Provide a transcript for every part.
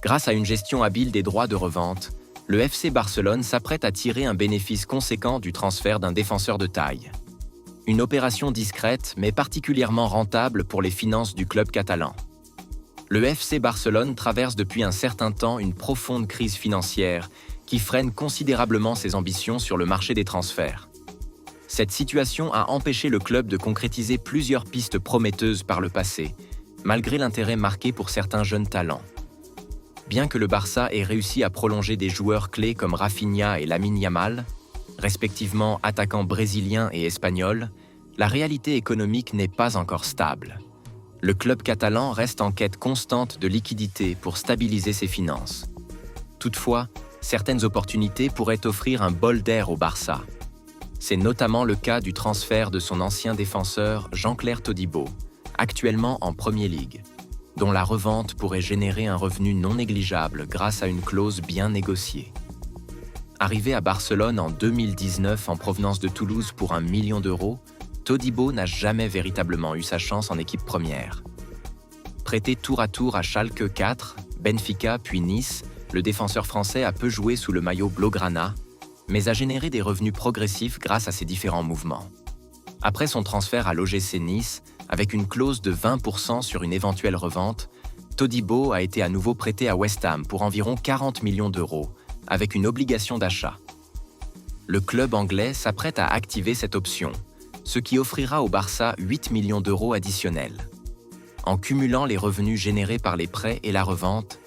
Grâce à une gestion habile des droits de revente, le FC Barcelone s'apprête à tirer un bénéfice conséquent du transfert d'un défenseur de taille. Une opération discrète mais particulièrement rentable pour les finances du club catalan. Le FC Barcelone traverse depuis un certain temps une profonde crise financière qui freine considérablement ses ambitions sur le marché des transferts. Cette situation a empêché le club de concrétiser plusieurs pistes prometteuses par le passé, malgré l'intérêt marqué pour certains jeunes talents. Bien que le Barça ait réussi à prolonger des joueurs clés comme Rafinha et Lamine Yamal, respectivement attaquants brésiliens et espagnols, la réalité économique n'est pas encore stable. Le club catalan reste en quête constante de liquidités pour stabiliser ses finances. Toutefois, certaines opportunités pourraient offrir un bol d'air au Barça. C'est notamment le cas du transfert de son ancien défenseur Jean-Claire Todibo, actuellement en Premier League, dont la revente pourrait générer un revenu non négligeable grâce à une clause bien négociée. Arrivé à Barcelone en 2019 en provenance de Toulouse pour 1 million d'euros, Todibo n'a jamais véritablement eu sa chance en équipe première. Prêté tour à tour à Schalke 4, Benfica puis Nice, le défenseur français a peu joué sous le maillot blaugrana, mais a généré des revenus progressifs grâce à ses différents mouvements. Après son transfert à l'OGC Nice, avec une clause de 20% sur une éventuelle revente, Todibo a été à nouveau prêté à West Ham pour environ 40 millions d'euros, avec une obligation d'achat. Le club anglais s'apprête à activer cette option, ce qui offrira au Barça 8 millions d'euros additionnels. En cumulant les revenus générés par les prêts et la revente,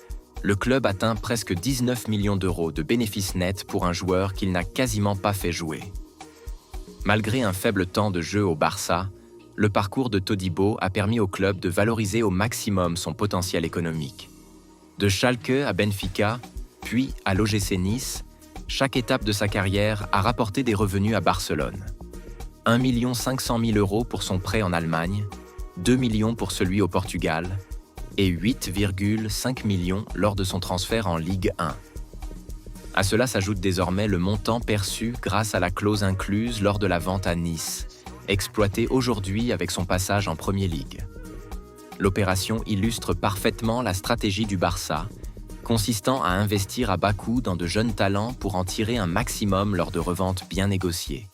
le club atteint presque 19 millions d'euros de bénéfices nets pour un joueur qu'il n'a quasiment pas fait jouer. Malgré un faible temps de jeu au Barça, le parcours de Todibo a permis au club de valoriser au maximum son potentiel économique. De Schalke à Benfica, puis à l'OGC Nice, chaque étape de sa carrière a rapporté des revenus à Barcelone. 1 500 000 euros pour son prêt en Allemagne, 2 millions pour celui au Portugal et 8,5 millions lors de son transfert en Ligue 1. À cela s'ajoute désormais le montant perçu grâce à la clause incluse lors de la vente à Nice, exploité aujourd'hui avec son passage en Premier League. L'opération illustre parfaitement la stratégie du Barça, consistant à investir à bas coût dans de jeunes talents pour en tirer un maximum lors de reventes bien négociées.